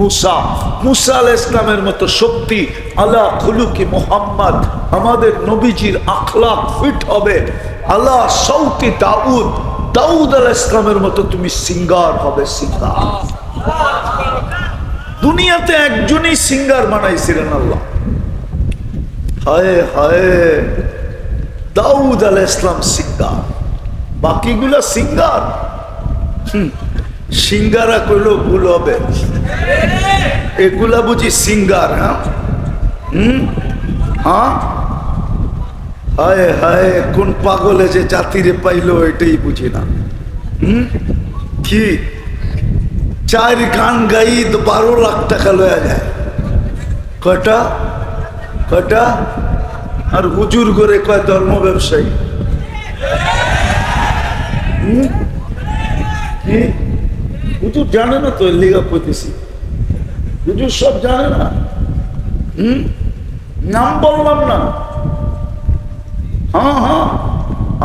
মুসা, মুসা আলাইহিস সালামের মতো শক্তি, আলা খুলুকি মুহাম্মদ, আমাদের নবীজির আখলাক ফিট হবে, আলা সাউতি দাউদ, দাউদ আলাইহিস সালামের মতো তুমি সিঙ্গার হবে, সিঙ্গার। দুনিয়াতে একজনই সিঙ্গার বানাইছিলেন আল্লাহ, হায় হায়, দাউদ আলাইহিস সালাম সিঙ্গার, বাকিগুলা সিঙ্গার। সিঙ্গারা কইলেও ভুল হবে, এগুলা বুঝি সিঙ্গার? হ্যাঁ, হায় হায়, কোন পাগলে যে জাতিরে পাইলো এটাই বুঝি না। কি 4 গান গাই 12 লাখ টাকা লয়া যায়, কয়টা কয়টা? আর হুজুর করে কয় ধর্ম ব্যবসায়ী। কি হুজুর জানে না তো, লিগা কইতেছি, হুজুর সব জানে না। নাম বললাম না। হ্যাঁ হ্যাঁ,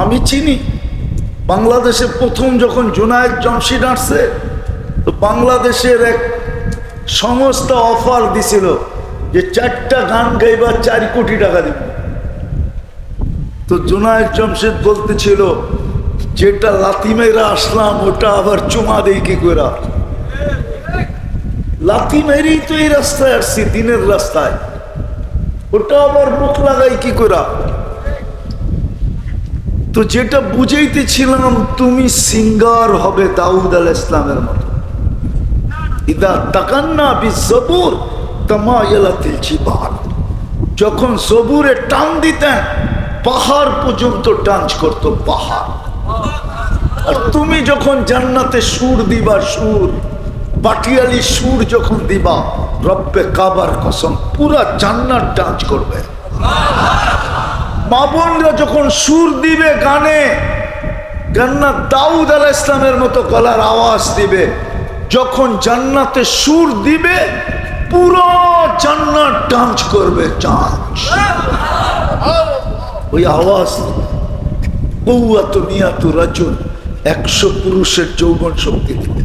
আমি চিনি। বাংলাদেশে প্রথম যখন জুনায়েদ জমশিদ আসছে, তো বাংলাদেশের এক সংস্থা অফার দিছিল যে 4টা গান গাইবা 4 কোটি টাকা দিব। তো জুনায়েদ জমশিদ বলতেছিল, যেটা লাথি মেরা আসলাম ওটা আবার চুমা দেই কি করে? লাথি মেরেই তো এই রাস্তায় আসছি, দিনের রাস্তায়, ওটা আবার মুখ লাগাই কি করে? তো যেটা বুঝাইতেছিলাম, তুমি সিঙ্গার হবে দাউদ আলাইহিস সালামের মতো। ইদা তাকান্না বিসবুর তামায়ালাতিল জিবাল, যখন সবুরে টান দিতেন পাহাড় পর্যন্ত ডান্স করতো, পাহাড়। আর তুমি যখন জান্নাতে সুর দিবা, সুর পাটিয়ালি সুর যখন দিবা, রব্বে কাবার কসম পুরা জান্নাত ডান্স করবে। মা বোনরা যখন সুর দিবে গানে, জান্নাত দাউদ আলাইহিস সালামের মতো গলার আওয়াজ দিবে। যখন জান্নাতে সুর দিবে, পুরো জান্নাত ডান্স করবে, ডান্স। ওই আওয়াজ কওয়াতু নিয়াতু রাজুল, 100 পুরুষের যৌবন শক্তি দিবে।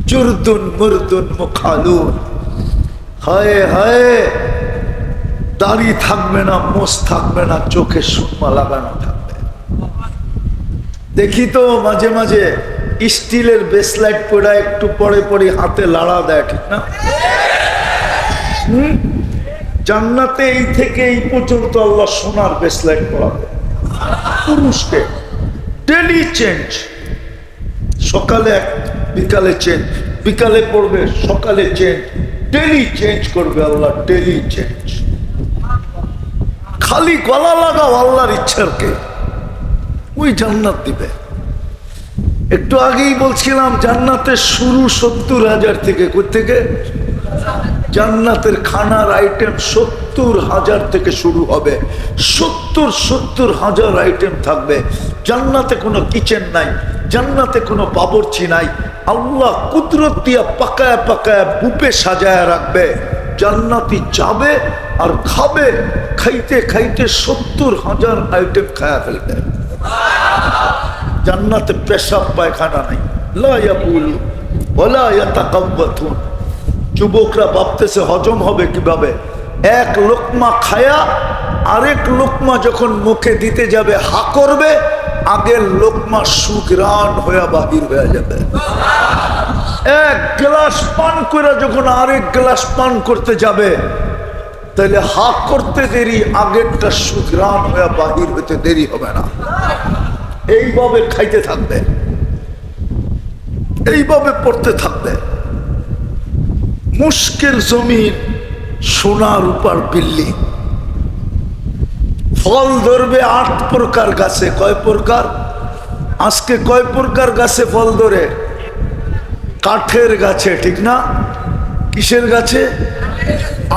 জুরদুন মুরদুন মুখালুন, হায় হায়, দাড়ি থাকবে না, মোষ থাকবে না, চোখে সুরমা লাগানো থাকবে। দেখি তো মাঝে মাঝে স্টিলের বেসলাইট পড়া একটু পরে পরে হাতে লাড়া দেয়, ঠিক না? জান্নাতে এই থেকে এই পর্যন্ত আল্লাহ সোনার বেসলাইট পড়াবে পুরুষকে, ডেলি চেঞ্জ। সকালে এক, বিকালে চেঞ্জ, বিকালে পড়বে, সকালে চেঞ্জ, ডেলি চেঞ্জ করবে আল্লাহ, ডেলি চেঞ্জ। খালি গলা লাগাও আল্লাহর ইচ্ছাকে, ওই জান্নাত দিবে। একটু আগেই বলছিলাম জান্নাতে শুরু 70,000 থেকে। কই থেকে? জান্নাতের খানার আইটেম 70,000 থেকে শুরু হবে। 70,000 আইটেম থাকবে। জান্নাতে কোনো কিচেন নাই, জান্নাতে কোনো বাবুর্চি নাই। আল্লাহ কুদরত দিয়া পাকায়া পাকায়া বুপে সাজায়া রাখবে। জান্নাতি যাবে আর খাবে, খাইতে খাইতে 70,000 আইটেম খায়া ফেলবে। জান্নাতে পেশাব পায়খানা নাই, লা ইয়াবুলু ওয়ালা ইয়াতাকাব্বাতুন। যুবকরা ভাবতেছে হজম হবে কিভাবে? এক লোকমা খায়া আরেক লোকমা যখন মুখে দিতে যাবে, হা করবে, আগের লোকমা সুগ্রাণ হয়ে বাহির হয়ে যাবে। এক গ্লাস পান করে যখন আরেক গ্লাস পান করতে যাবে, তাহলে হা করতে দেরি, আগেরটা সুগ্রাণ হয়ে বাহির হইতে দেরি হবে না। এইভাবে খাইতে থাকবে, এইভাবে পড়তে থাকবে। মুশকিল জমিন, সোনার উপর বিল্ডিং। ফল ধরবে 8 প্রকার গাছে। কয় প্রকার? আজকে কয় প্রকার গাছে ফল ধরে? কাঠের গাছে, ঠিক না? কিসের গাছে?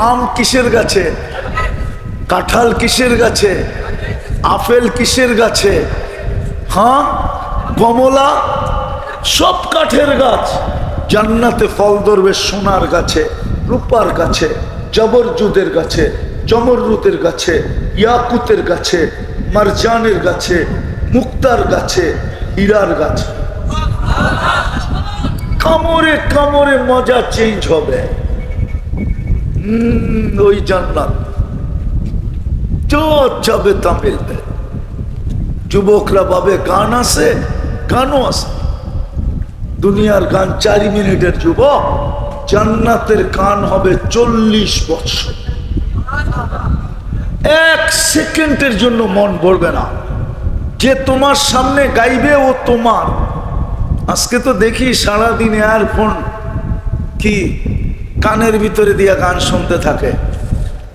আম কিসের গাছে? কাঁঠাল কিসের গাছে? আপেল কিসের গাছে? হ্যাঁ, কমলা, সব কাঠের গাছ। জান্নাতে ফল ধরবে সোনার গাছে, রূপার গাছে, জবরজুদের গাছে, জমরুদের গাছে, ইয়াকুতের গাছে, মারজানের গাছে, মুক্তার গাছে, হীরার গাছে। কামড়ে কামড়ে মজা চেঞ্জ হবে। ওই জান্নাত যা চাবে তা মিলবে। যুবকরা ভাবে গান আছে, গানও আছে। দুনিয়ার গান 4 মিনিটের, যুবক জান্নাতের গান হবে 40 বছর। 1 সেকেন্ডের জন্য মন ভরবে না। যে তোমার সামনে গাইবে ও তোমার। আজকে তো দেখি সারাদিন ইয়ারফোন কি কানের ভিতরে দিয়া গান শুনতে থাকে,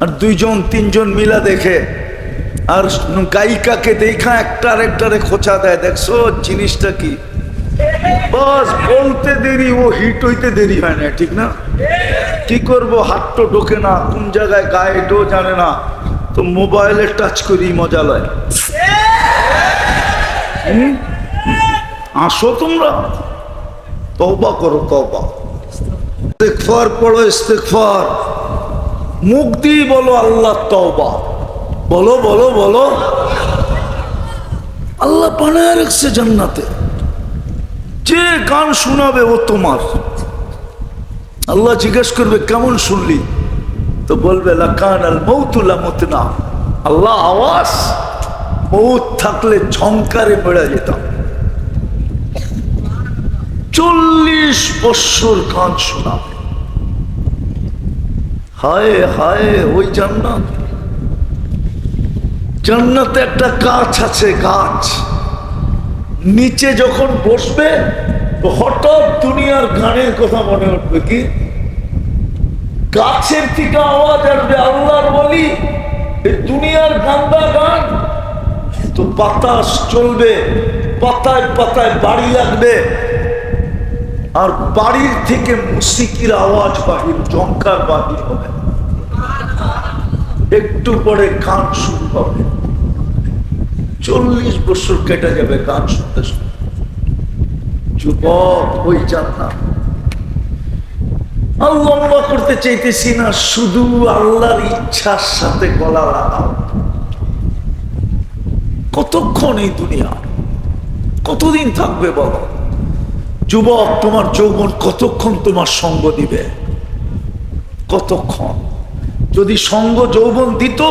আর 2জন 3জন মিলা দেখে, আর গায়িকাকে দেখা একটারে খোঁচা দেয়। দেখছো জিনিসটা কি? বাস বলতে দেরি, ও হিট হইতে দেরি হয় না, ঠিক না? কি করবো, হাত তো ঢোকে না, কোন জায়গায় গায়ে এটাও জানে না, তো মোবাইলে টাচ করি মজা লয়। আসো তোমরা, তওবা করো, তওবা ইস্তিগফার পড়ো, ইস্তিগফার মুখ দিয়ে বলো আল্লাহ তওবা, বলো বলো বলো। আল্লাহ বানায় রাখছে জান্নাতে, যে গান শোনাবে ও তোমার। আল্লাহ জিজ্ঞেস করবে কেমন শুনলি, তো বলবে লাকানাল মাউতু লামুতনা। আল্লাহ আওয়াজ, মৌত থাকলে ঝংকারে বেড়ে যেতাম। 40 বছর গান শোনাবে। হায় হায় ওই জান্নাত। জান্নাতে একটা গাছ আছে, গাছ নিচে যখন বসবে হঠাৎ দুনিয়ার গানের কথা মনে উঠবে। কি গাছের থেকে আওয়াজ আসবে, আল্লাহর বলি এই দুনিয়ার গান্দা গান, তো বাতাস চলবে, পাতায় পাতায় বাড়ি লাগবে, আর বাড়ির থেকে মুসিকির আওয়াজ বাহির, জঙ্কার বাহির হবে। একটু পরে গান শুরু হবে। 40 বছর কেটে যাবে গান শুনতে শুনতে। যুবক ওই জান্নাত। আর লম্বা করতে চাইতেছি না, শুধু আল্লাহর ইচ্ছার সাথে গলা লাগাও। কতক্ষণ এই দুনিয়া, কতদিন থাকবে বলো? যুবক তোমার যৌবন কতক্ষণ তোমার সঙ্গ দিবে? কতক্ষণ? যদি সঙ্গ যৌবন দিত,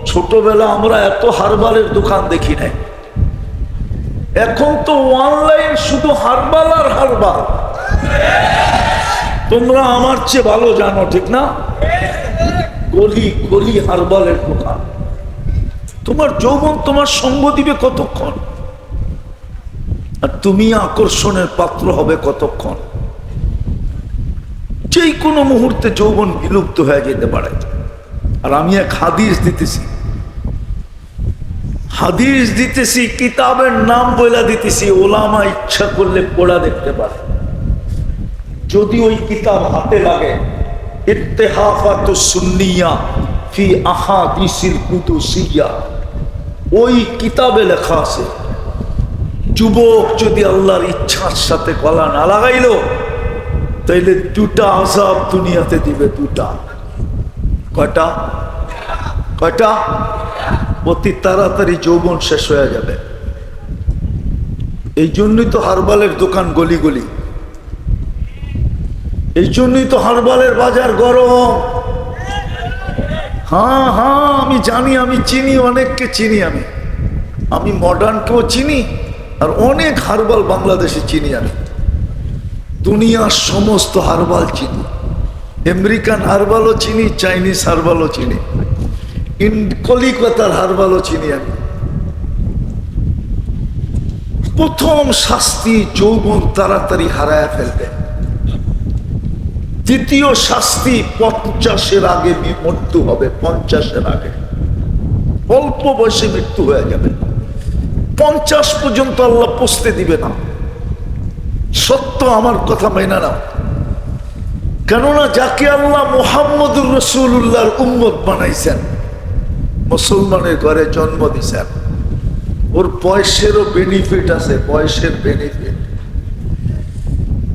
ছোটবেলা আমরা এত হারবালের দোকান দেখি নাই। এখন তো অনলাইন শুধু হারবাল আর হারবাল। তোমরা আমার চেয়ে ভালো জানো, ঠিক না? গলি গলি হারবালের দোকান। তোমার যৌবন তোমার সঙ্গ দিবে কতক্ষণ? আর তুমি আকর্ষণের পাত্র হবে কতক্ষণ? যে কোনো মুহূর্তে যৌবন বিলুপ্ত হয়ে যেতে পারে। আর আমি এক হাদিস দিতেছি, হাদিস দিতেছি, কিতাবের নাম বলে দিতেছি, ওলামা ইচ্ছা করলে পড়া দেখতে পারে। যদি ওই কিতাব হাতে লাগে, ইত্তেহাফাতুস সুন্নিয়া ফি আহাদিসিল কুদুসিয়া, ওই কিতাবে লেখা আছে যুবক যদি আল্লাহর ইচ্ছার সাথে গলা না লাগাইলো, তাইলে 2টা আযাব দুনিয়াতে দিবে। 2টা। কয়টা? কয়টা? অতি তাড়াতাড়ি যৌবন শেষ হয়ে যাবে। এই জন্যই তো হারবালের দোকান গলি গলি, এই জন্যই তো হারবালের বাজার গরম। হ্যাঁ হ্যাঁ আমি জানি, আমি চিনি, অনেককে চিনি। আমি মডার্নকেও চিনি, আর অনেক হারবাল বাংলাদেশে চিনি। আমি দুনিয়ার সমস্ত হারবাল চিনি। আমেরিকান হারবালও চিনি, চাইনিজ হারবালও চিনি, কলিকাতার হারবালও চিনি। আমি প্রথম শাস্তি, যৌবন তাড়াতাড়ি হারায় ফেলবে। দ্বিতীয় শাস্তি, 50-এর আগে মৃত্যু হবে। 50-এর আগে, অল্প বয়সে মৃত্যু হয়ে যাবে। 50 পর্যন্ত আল্লাহ পৌঁছতে দিবে না। সত্য আমার কথা মেনে নাও। কেননা যাকে আল্লাহ মুহাম্মদুর রাসূলুল্লাহর উম্মত বানাইছেন, মুসলমানের ঘরে জন্ম দিয়েছেন, ওর বয়সেরও বেনিফিট আছে। বয়সের বেনিফিট।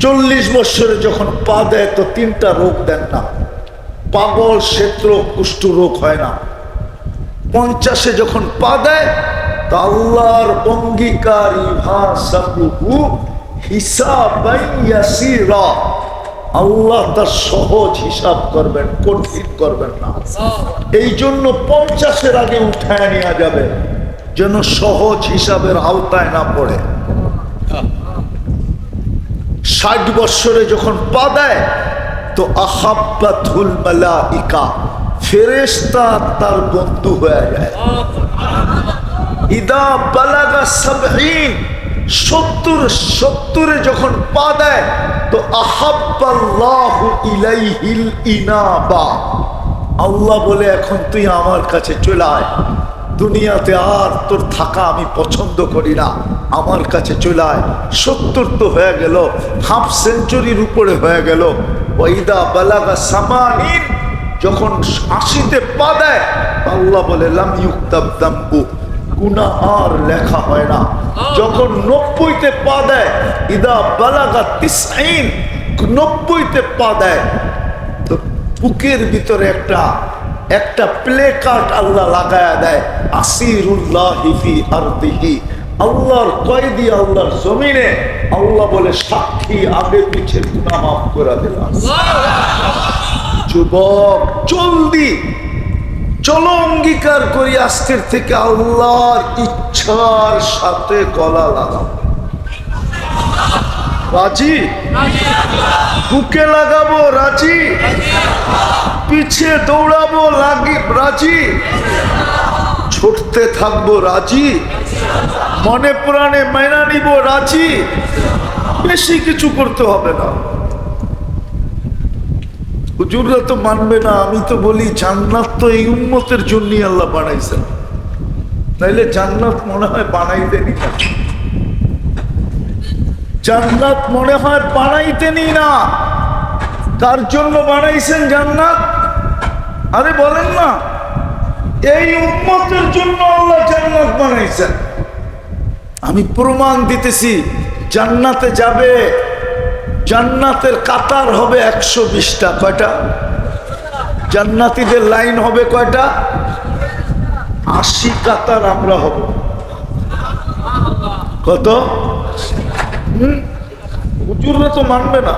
40 বছরে যখন পা দেয় তো 3টা রোগ দেন না। পাগল, ক্ষেত্র, কুষ্ঠ রোগ হয় না। 50-এ যখন পা দেয় তা আল্লাহর অঙ্গীকারী ভাষাবু হিসাবান ইয়াসীরা, আল্লাহ তার সহজ হিসাব করবেন, কঠিন করবেন না। এই জন্য 50-এর আগে উঠায় নেওয়া যাবে, যেন সহজ হিসাবের আওতায় না পড়ে। 60 বৎসরে যখন পা দেয় তো আহাব্বাতুল মালাইকা, ফেরেশতা তার বন্ধু হয়ে যায়। ইদা বালাগা 70, 70-এ যখন পা দেয় তো আহাব্বাল্লাহু ইলাইহিল ইনাবা, আল্লাহ বলে এখন তুই আমার কাছে চলে আয়, দুনিয়াতে আর তোর থাকা আমি পছন্দ করি না, আমার কাছে চলে আয়। 70 তো হয়ে গেল, হাফ সেঞ্চুরির উপরে হয়ে গেল। ওয়াইদা বালাগা 80, যখন 80-তে পা দেয় আল্লাহ বলে লাম ইউক্তাব দাম্বু, গুনাহ আর লেখা হয় না। যখন 90-তে পা দেয়, ইদা বালাগা 90, 90-তে পা দেয় তো বুকের ভিতরে একটা প্লে কার্ড আল্লাহ লাগায়া দেয়, আসিরুল্লাহি ফি আরদিহি, আল্লাহর কয়েদি আল্লাহর জমিনে। আল্লাহ বলে সাক্ষী, আগে পিছে গুনাহ মাফ করে দিলাম। যুবক জলদি চলো, অঙ্গীকার করি আজকের থেকে আল্লাহর ইচ্ছার সাথে গলা লাগাবো। রাজি? বুকে লাগাবো, রাজি? পিছে দৌড়াবো, রাজি? ছুটতে থাকবো, রাজি? মনে প্রাণে মাইনা নিব, রাজি? বেশি কিছু করতে হবে না। হুজুররা তো মানবে না, আমি তো বলি জান্নাত তো এই উম্মতের জন্যই আল্লাহ বানাইছেন, নাইলে জান্নাত মনে হয় বানাইতেনি না। জান্নাত মনে হয় বানাইতেনি না। কার জন্য বানাইছেন জান্নাত? আরে বলেন না, এই উম্মতের জন্য আল্লাহ জান্নাত বানাইছেন। আমি প্রমাণ দিতেছি, জান্নাতে যাবে, জান্নাতের কাতার হবে 120টা। কয়টা? জান্নাতীদের লাইন হবে কয়টা? 80 কাতার আমরা হব। কত? হুজুররা তো মানবে না,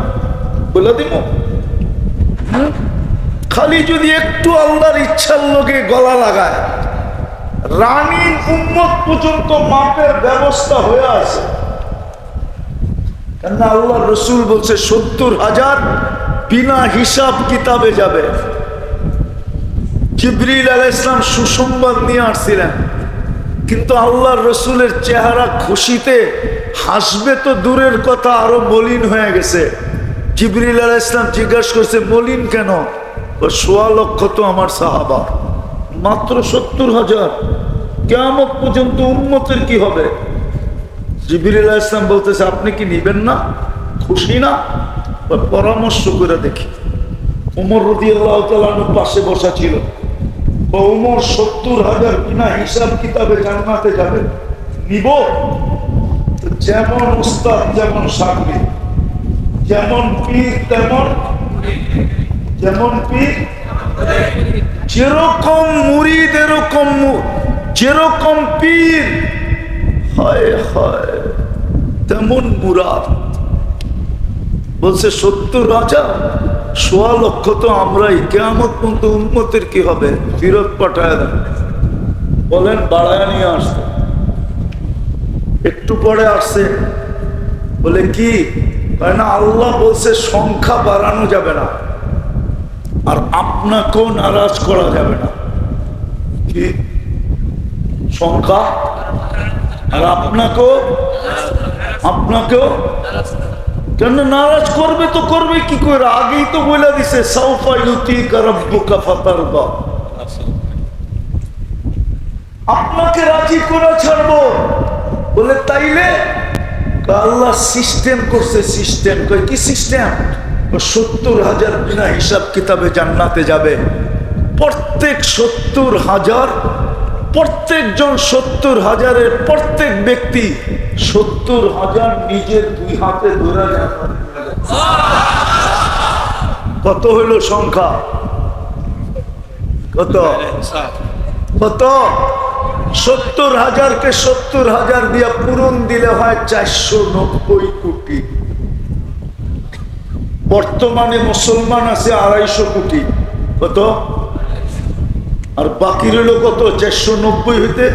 বলে দিব। খালি যদি একটু আল্লাহর ইচ্ছার লোকে গলা লাগায়, রানীর উম্মত পর্যন্ত মাপের ব্যবস্থা হয়ে আছে। কেন আল্লাহ রসুল বলছে 70,000 বিনা হিসাব কিতাবে যাবে। জিবরিল আলাইহিস সালাম সুসংবাদ নিয়ে আসছিলেন, কিন্তু আল্লাহ রসুলের চেহারা খুশিতে হাসবে তো দূরের কথা, আরো মলিন হয়ে গেছে। জিবরিল আলাইহিস সালাম জিজ্ঞাসা করছে, মলিন কেন? 1.25 লক্ষ তো আমার সাহাবা, মাত্র 70,000, কিয়ামত পর্যন্ত উম্মতের কি হবে? জিবরিল আলাইহিস সালাম বলতেছে, আপনি কি নিবেন না? খুশি না? পরামর্শ করে দেখি। ওমর রাদিয়াল্লাহু তাআলা পাশে বসা ছিল। ওমর 70,000 বিনা হিসাব কিতাবে জান্নাতে যাবে, নিব? যেমন উস্তাদ যেমন সাগরিদ, যেমন পীর তেমন, যেমন পীর যেরকম মুরিদ এরকম, যেরকম পীর হায় হায় তেমন মুরাদ। বলছে 70,000, 1.25 লক্ষ তো আমরাই, কিয়ামত পর্যন্ত উম্মতের কি হবে? ফিরত পাঠায় দেন। বলেন বাড়ায় নিয়ে আসতে। একটু পরে আসছে, বলে কি না, আল্লাহ বলছে সংখ্যা বাড়ানো যাবে না, আর আপনাকেও নারাজ করা যাবে না। কি সংখ্যা? আর আপনাকেও কেন নারাজ করবে? তো করবে কি করে? আগেই তো বলে দিছে, সাউফা ইউতিকা রাব্বুকা ফাতারদা, আপনাকে রাজি করে ছাড়বো। বলে তাইলে? আল্লাহ সিস্টেম করছে। সিস্টেম কি সিস্টেম? 70,000 বিনা হিসাব কিতাবে জান্নাতে যাবে। প্রত্যেক 70,000, প্রত্যেকজন 70,000-এর প্রত্যেক ব্যক্তি 70,000 নিজের 2 হাতে ধরে যাবে। কত হইল সংখ্যা? কত? কত? 70,000 কে 70,000 দিয়া পূরণ দিলে হয় 490 কোটি। বর্তমানে মুসলমান আছে 250 কোটি। কত? আর বাকি রইল কত? 490 হইতে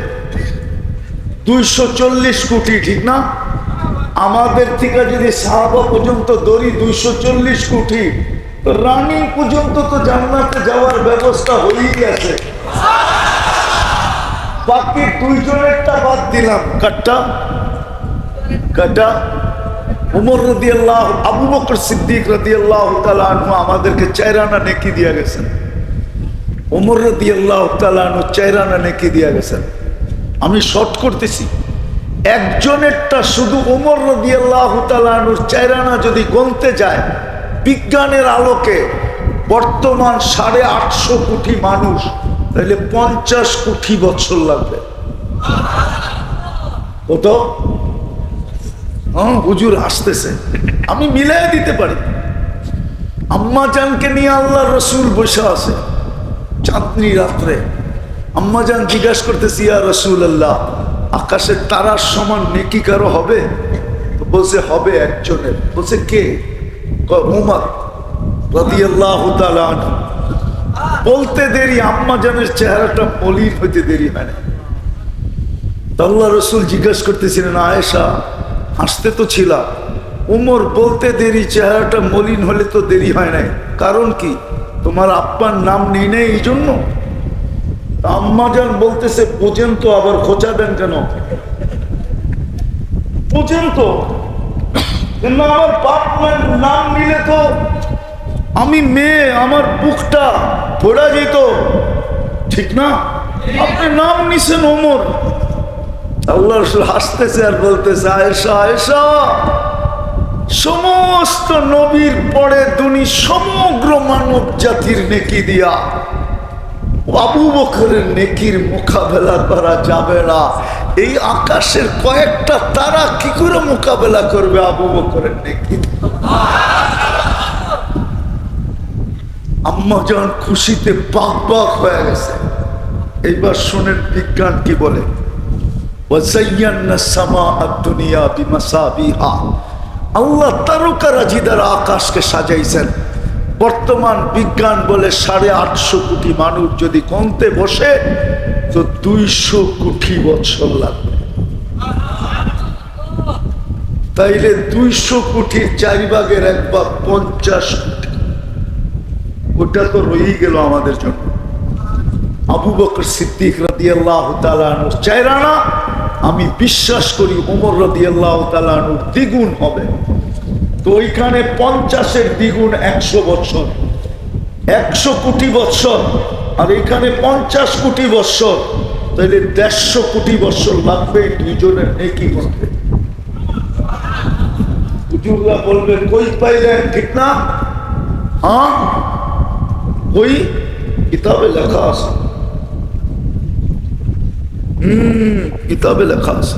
240 কোটি, ঠিক না? আমাদের থেকে যদি সাহাবা পর্যন্ত ধরি 240 কোটি, তো রানিং পর্যন্ত তো জান্নাতে যাওয়ার ব্যবস্থা হয়েই গেছে। বাকি দুইজনেরটা বাদ দিলাম। কাটটা কাটা উমর রাদিয়াল্লাহু, আবু বকর সিদ্দিক রাদিয়াল্লাহু তাআলা আনহু আমাদেরকে 4 আনা নেকি দিয়া গেছেন। উমর রাদিয়াল্লাহু তাআলা আনহু 4 আনা নেকি দিয়া গেছেন। আমি শর্ট করতেছি, একজনেরটা শুধু উমর রাদিয়াল্লাহু তাআলা আনহুর 4 আনা যদি গুনতে যায়, বিজ্ঞানের আলোকে বর্তমান 850 কোটি মানুষ, তাহলে 50 কোটি বছর লাগবে। কত? হুজুর আসতেছে, আমি মিলাই দিতে পারি। আম্মা জানকে নিয়ে আল্লাহ রসুল বসে আছে চাঁদনি রাত্রে। আম্মা জান জিজ্ঞাসা করতেছি, ইয়া রাসূলুল্লাহ, আকাশের তারার সমান নেকি কারো হবে? বলছে হবে একজনের। বলছে কে? উমর রাদিয়াল্লাহু তাআলা আনহু। বলতে দেরি, আম্মা জানের চেহারাটা মলিন হইতে দেরি হয় না। আল্লাহ রসুল জিজ্ঞাসা করতেছিলেন, আয়েশা হাসতে তো ছিল, উমর বলতে দেরি, চেহারাটা মলিন হলে তো দেরি হয় নাই, কারণ কি? তোমার আব্বার নাম নেই নাই এই জন্য? আম্মা জান বলতেছে, বোঝেন তো, আবার খোঁচা দেন কেন? বোঝেন তো, আমার বাপ মায়ের নাম নিলে তো আমি মেয়ে, আমার বুকটা পড়া যেত, ঠিক না? আপনি নাম নিছেন ওমর। আল্লাহ রাসূল হাসতেছে আর বলতেছে, আয়েশা আয়েশা, সমস্ত নবীর পরে দুনি সমগ্র মানব জাতির নেকি দিয়া আবু বকরের নেকির মোকাবেলা করা যাবে না। এই আকাশের কয়েকটা তারা কি করে মোকাবেলা করবে আবু বকরের নেকি? আম্মা জান খুশিতে পাক পাক হয়ে গেছে। এইবার শুনেন বিজ্ঞান কি বলে। আল্লাহ তারকারাজি দ্বারা আকাশকে সাজাইছেন। বর্তমান বিজ্ঞান বলে 850 কোটি মানুষ যদি গুনতে বসে তো 200 কোটি বছর লাগবে। তাইলে 200 কোটির 4/1 50 কোটি, ওটা তো রয়েই গেল আমাদের জন্য। আবু বকর সিদ্দিক রাদিয়াল্লাহু তাআলা আনহু 4 আনা, আমি বিশ্বাস করি ওমর রাদিয়াল্লাহু তাআলা আনহু দ্বিগুণ হবে। তো ওইখানে 50-এর দ্বিগুণ 100 বছর, 100 কোটি বছর, আর এখানে 50 কোটি বছর, তাহলে 150 কোটি বছর লাগবে দুইজনের নেকি করতে। হুজুররা বলবে কই পাইলেন, ঠিক না? হ্যাঁ, ওই কিতাবে লেখা আছে। কিতাবে লেখা আছে,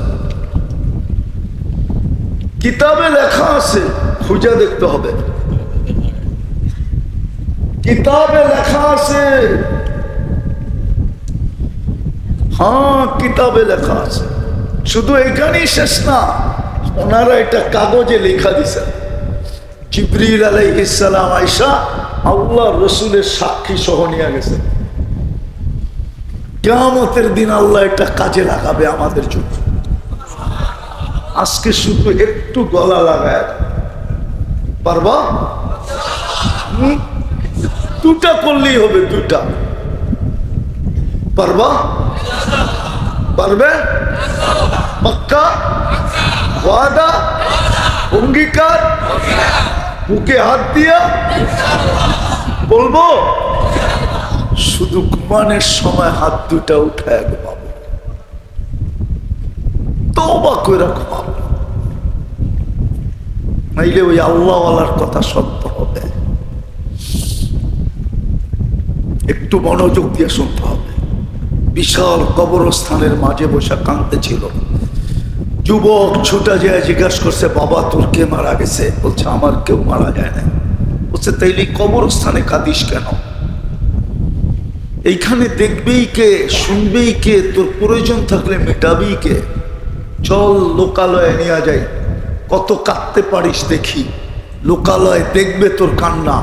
কিতাবে লেখা আছে, খুঁজে দেখতে হবে। কিতাবে লেখা আছে, হ্যাঁ কিতাবে লেখা আছে। শুধু এখানেই শেষ না, ওনারা এটা কাগজে লেখা দিছেন। জিবরিল আলাইহিস সালাম আয়েশা আল্লাহ রসুলের সাক্ষী সহ নিয়ে গেছেন। কিয়ামতের দিন আল্লাহ এটা কাজে লাগাবে আমাদের জন্য। আজকে শুধু একটু গলা লাগায় পারবা? দুটা করলেই হবে, দুটা। পারবা? পারবে? পাক্কা? ওয়াদা? অঙ্গীকার? বুকে হাত দিয়া বলবো? শুধু ঘুমানোর সময় হাত দুটা উঠায় ঘুমাবো, তওবা কইরা ঘুমাবো, নাইলে ওই আল্লাহওয়ালার কথা সত্য হবে। একটু মনোযোগ দিয়ে শুনতে হবে। বিশাল কবরস্থানের মাঝে বসে কাঁদতেছিল। যুবক ছুটা যায় জিজ্ঞাসা করছে, বাবা তোর কে মারা গেছে? বলছে আমার কেউ মারা যায় না। বলছে তাইলে কবরস্থানে কাঁদিস কেন? এইখানে দেখবেই কে, শুনবেই কে, তোর প্রয়োজন থাকলে মেটাবেই কে? চল লোকালয়ে নিয়ে যাই, কত কাঁদতে পারিস দেখি। লোকালয় দেখবে তোর কান্না,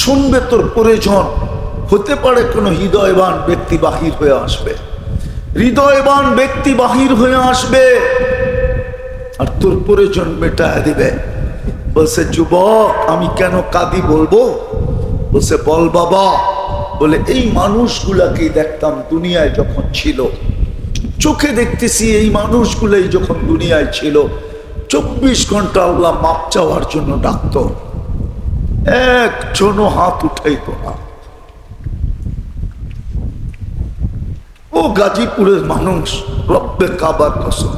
শুনবে তোর প্রয়োজন। হতে পারে কোনো হৃদয়বান ব্যক্তি বাহির হয়ে আসবে, হৃদয়বান ব্যক্তি বাহির হয়ে আসবে আর তোর প্রয়োজন মেটায় দিবে। বলছে যুবক আমি কেন কাঁদি বলবো? বলছে বল বাবা। বলে এই মানুষগুলাকেই দেখতাম দুনিয়ায় যখন ছিল, চোখে দেখতেছি এই মানুষগুলাই যখন দুনিয়ায় ছিল 24 ঘন্টা আল্লাহ মাপ চাওয়ার জন্য ডাকত, একজনও হাত উঠাইত না। ও গাজীপুরের মানুষ, রব্বে কাবার কসম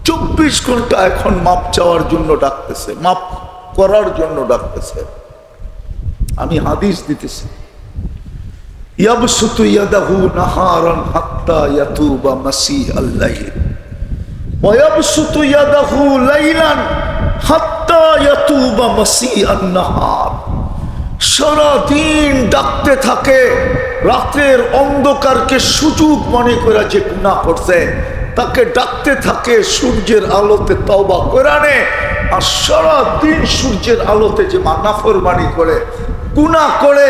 24 ঘন্টা এখন মাপ চাওয়ার জন্য ডাকতেছে, মাপ করার জন্য ডাকতেছে। আমি হাদিস দিতেছি, ইয়াবসুতু ইয়াদাহু নাহারান হাত্তা ইয়াতুবা মাসিহাল লাইল ওয়া ইয়াবসুতু ইয়াদাহু লাইলান হাত্তা ইয়াতুবা মাসিহান নাহার। সারা দিন ডাকতে থাকে, রাতের অন্ধকারকে সুযোগ মনে করে যে গুনাহ করছে তাকে ডাকতে থাকে সূর্যের আলোতে তওবা করে নে। আর সারা দিন সূর্যের আলোতে যে নাফরমানি করে গুনাহ করে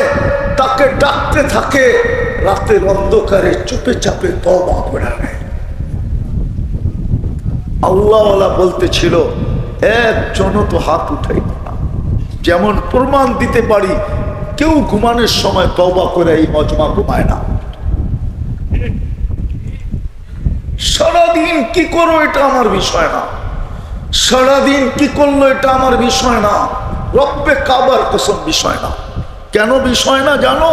তাকে ডাকতে থাকে রাতের অন্ধকারে চুপে চাপে তওবা করে নেয়। আল্লাহওয়ালা বলতেছিল একজনও তো হাত উঠাইত না। যেমন প্রমাণ দিতে পারি কেউ ঘুমানোর সময় তওবা করে এই মজমা ঘুমায় না। সারাদিন কি করো এটা আমার বিষয় না, সারাদিন কি করলো এটা আমার বিষয় না, রব্বে কাবার কসম বিষয় না। কেন বিষয় না জানো?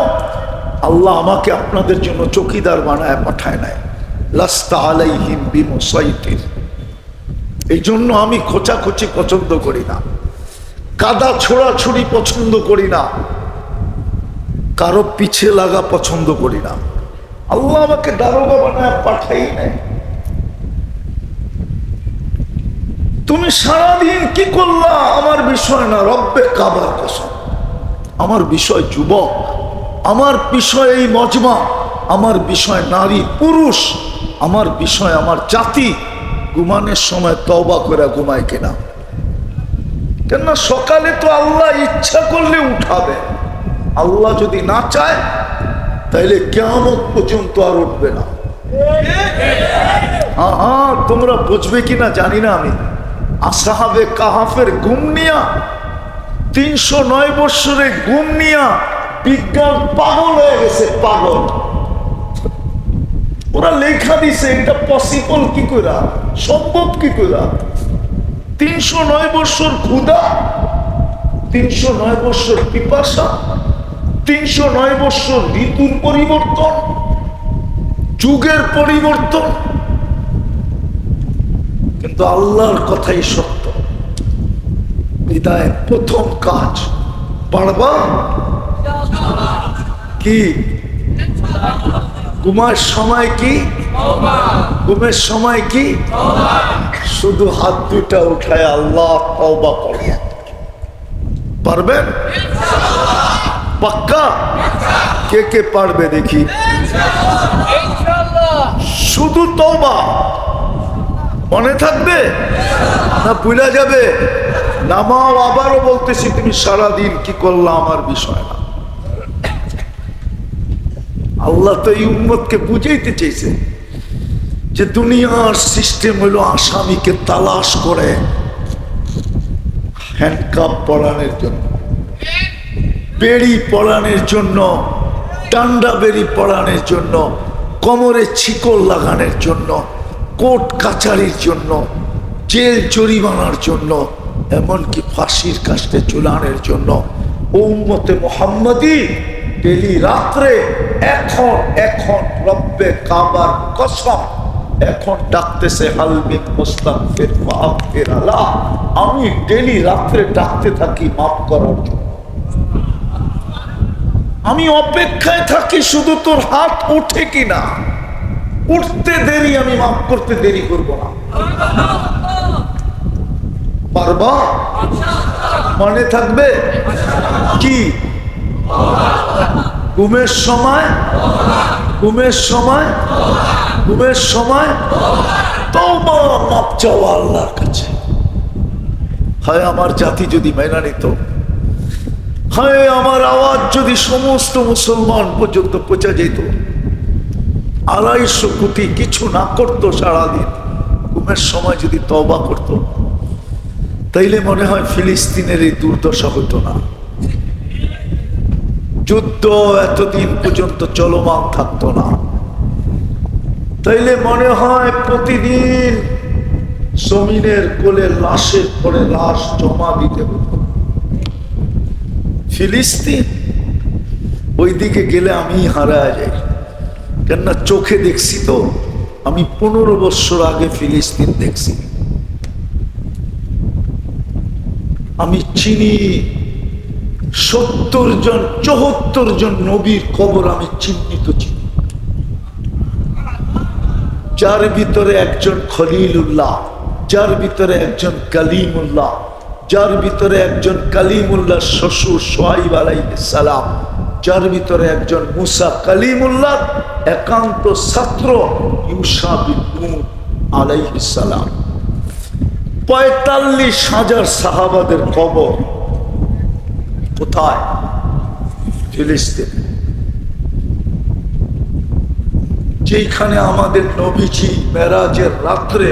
আল্লাহ আমাকে আপনাদের জন্য চৌকিদার বানায় পাঠায় নাই, লাস্তা আলাইহিম বিমুসাইতির। এই জন্য আমি খোঁচাখুচি পছন্দ করি না, কাদা ছোড়াছুড়ি পছন্দ করি না, কারো পিছে লাগা পছন্দ করি না। আল্লাহ আমাকে দারোগা বানায় পাঠাই নাই। তুমি সারাদিন কি করলা আমার বিষয় না, রব্বে কাবার কসম আমার বিষয় যুবক, আমার বিষয় এই মজমা, আমার বিষয় নারী পুরুষ, আমার বিষয় আমার জাতি। ঘুমানোর সময় তওবা করে ঘুমায় কিনা? কেননা সকালে তো আল্লাহ ইচ্ছা করলে উঠাবে, আল্লাহ যদি না চায় তাইলে কিয়ামত পর্যন্ত আর উঠবে না। হ্যাঁ, তোমরা বুঝবে কিনা জানি না আমি। আসহাবে কাহাফের ঘুম নিয়া 309 বৎসরে ঘুম নিয়া বিজ্ঞান পাগল হয়ে গেছে, পাগল। ওরা লেখা দিছে এটা পসিবল কি করে, সম্ভব কি করে। 309 বৎসর ক্ষুধা, 309 বৎসর পিপাসা, 309 বৎসর ঋতুর পরিবর্তন, যুগের পরিবর্তন, কিন্তু আল্লাহর কথাই সত্য। বিদায় প্রথম কাজ পারবা কি? ঘুমার সময় কি? ঘুমের সময় কি? শুধু হাত দুটা উঠায় আল্লাহ তওবা পড়ে। পারবেন? পাক্কা? কে কে পারবে দেখি? শুধু তওবা মনে থাকবে না ভুলে যাবে? নামাও। আবারও বলতেছি তুমি সারাদিন কি করলা আমার বিষয় না। আল্লাহ তো এই উম্মতকে বুঝাইতে চেয়েছে যে দুনিয়ার সিস্টেম হলো আসামিকে তালাশ করে হ্যান্ডকাপ পরানোর জন্য, বেড়ি পরানোর জন্য, ডান্ডা বেড়ি পরানোর জন্য, কোমরে শিকল লাগানোর জন্য, কোর্ট কাছারির জন্য, জেল জরিমানার জন্য, এমনকি ফাঁসির কাস্টে ঝুলানোর জন্য। ও উম্মতে মুহাম্মাদি ডেলি রাত্রে এখন এখন রব্বে কাবার কসম এখন ডাকতেছে হালবিন মুস্তাগফির ফাগফির আলা। আমি ডেলি রাত্রে ডাকতে থাকি মাফ করার জন্য। আমি অপেক্ষায় থাকি শুধু তোর হাত উঠে কিনা। উঠতে দেরি, আমি মাফ করতে দেরি করব না। পারবা? মনে থাকবে কি? ঘুমের সময় ঘুমের সময় ঘুমের সময় তওবা মাপ চাওয়া আল্লাহর কাছে। হায় আমার জাতি যদি মেনে নিত, হায় আমার আওয়াজ যদি সমস্ত মুসলমান পর্যন্ত পৌঁছে যেত, 250 কোটি কিছু না করতো সারাদিন, ঘুমের সময় যদি তওবা করত, তাইলে মনে হয় ফিলিস্তিনের এই দুর্দশা হতো না, যুদ্ধ এতদিন পর্যন্ত চলমান থাকতো না, তাইলে মনে হয় প্রতিদিন জমিনের কোলে লাশের পরে লাশ জমা দিতে হতো। ফিলিস্তিন ওইদিকে গেলে আমি হারায় যাই, কেননা চোখে দেখছি তো, আমি 15 বছর আগে ফিলিস্তিন দেখছি। আমি চিনি 70 জন 74 জন নবীর কবর আমি চিহ্নিত চিনি, যার ভিতরে একজন খলিলুল্লাহ, যার ভিতরে একজন কালিমুল্লাহ, যার ভিতরে একজন কালিমুল্লাহ শ্বশুর শুআইব আলাইহিস সালাম, যার ভিতরে একজন মুসা কালিমুল্লাহ একান্ত ছাত্র ইউসা বিন নূন আলাইহিস সালাম। 45,000 সাহাবাদের কবর কোথায়? ফিলিস্তিন। যেখানে আমাদের নবীজি মেরাজের রাত্রে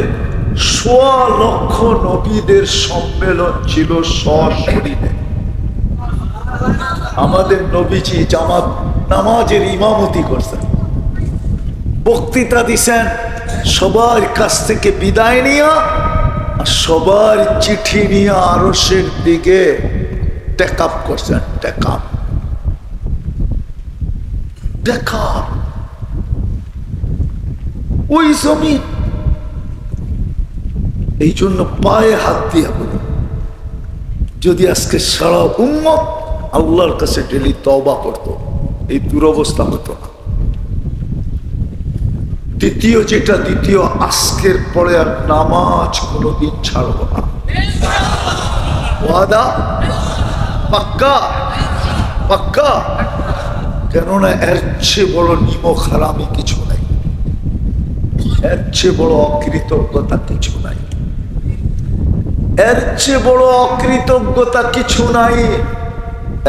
1.25 লক্ষ নবীদের সম্মেলন ছিল সশরীরে। আমাদের নবীজি জামাত নামাজের ইমামতি করছেন, বক্তৃতা দিছেন, সবার কাছ থেকে বিদায় নিয়া সবার চিঠি নিয়ে আরশের দিকে টেক আপ করছেন। ওই জমি, এই জন্য পায়ে হাত দিয়ে বলি, যদি আজকে সারা উম্মত আল্লাহর কাছে ডেলি তওবা করতো, এই দুরবস্থা হতো না। দ্বিতীয় আজকের পরে আর নামাজ কোনোদিন ছাড়বো না। ওয়াদা পাক্কা পাক্কা, কেননা এর চেয়ে বড় নিমক হারামি কিছু নাই, এর চেয়ে বড় অকৃতজ্ঞতা কিছু নাই, এর চেয়ে বড় অকৃতজ্ঞতা কিছু নাই,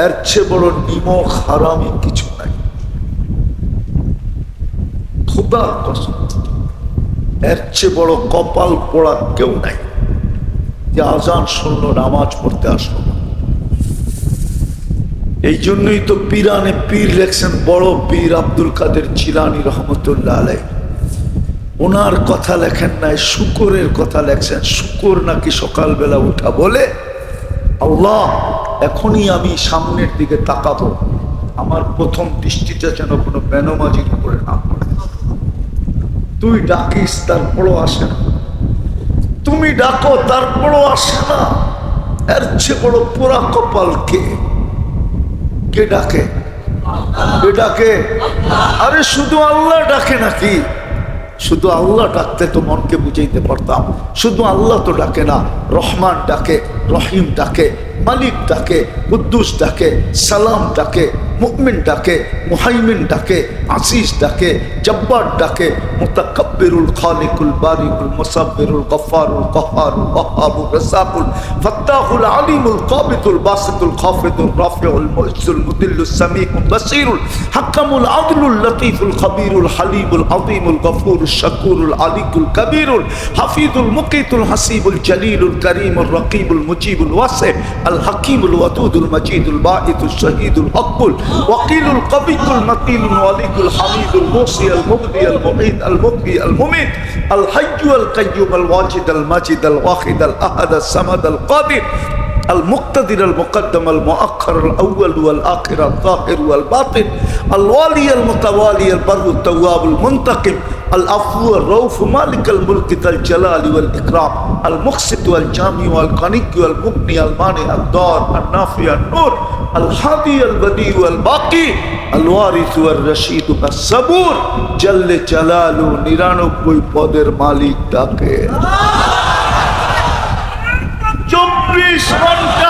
এর চেয়ে বড় নিমক হারামি কিছু নাই। খোদার কসম, এর চেয়ে বড় কপাল পোড়া কেউ নাই যে আজান শুনলো নামাজ পড়তে আসলো না। এই জন্যই তো পীরানে পীর লেখছেন, বড় পীর আব্দুল কাদের জিলানী রহমতুল্লাহ আলাইহি, ওনার কথা লেখেন নাই, শুকরের কথা লেখছেন। শুকর নাকি সকালবেলা উঠা বলে, আল্লাহ এখনই আমি সামনের দিকে তাকাবো, আমার প্রথম দৃষ্টিটা যেন কোনো বেনমাজির উপরে না পড়ে। তুই ডাকিস তারপরও আসে না, তুমি ডাকো তারপরও আসে না। এর চেয়ে বড় পোড়া কপাল কে ডাকে? কে ডাকে? আরে শুধু আল্লাহ ডাকে নাকি? শুধু আল্লাহ ডাকতে তো মনকে বুঝাইতে পারতাম। শুধু আল্লাহ তো ডাকে না, রহমান ডাকে, রহিম ডাকে, মালিক ডাকে, কুদ্দুস ডাকে, সালাম ডাকে, মুমিন ডাকে, মুহাইমিন ডাকে, আসিস ডাকে, জব্বার ডাকে, মুতাকাব্বিরুল খালিকুল বারিকুল মুসাব্বিরুল গফফারুল কহ্হারুল ওয়াহ্হাবুর রাসাকুল ফাত্তাহুল আলিমুল কাবিতুল বাসিতুল খাফিদুল রাফিউল মুইজ্জুল মুদিল্লুস সামিউল বাসীরুল হাকামুল আদলুল লতীফুল খবীরুল হালিমুল আযীমুল গফুরুল শাকুরুল আলিকুল কবীরুল হাফিজুল মুকিতুল হাসিবুল জলিলুল করিমুর রকিবুল মুজিবুল ওয়াসি আল হাকিমুল ওয়াদুদুল মজিদুল বাঈতুল শহীদুল হকুল ওয়াকিলুল কবিকুল মতিনুল ওয়ালিকুল হামিদুল মুসি আল মুবদি আল মুঈদ আল মুবকি আল মুমিত আল হাইয়্যু আল কাইয়্যুম আল ওয়াজিদ আল মাজিদ আল ওয়াহিদ আল আহাদ আল সামাদ আল কাদির المقتدر المقدم المؤخر الأول والآخر الظاهر والباطن الوالي المتوالي البر التواب المنتقم العفو الرؤوف مالك الملك ذا الجلال والإكرام المقسط والجامع والغني والمغني المانع الضار النافع النور الهادي البديع والباقي الوارث والرشيد الصبور جل جلاله 99 পদের মালিক ডাকে 24 ঘন্টা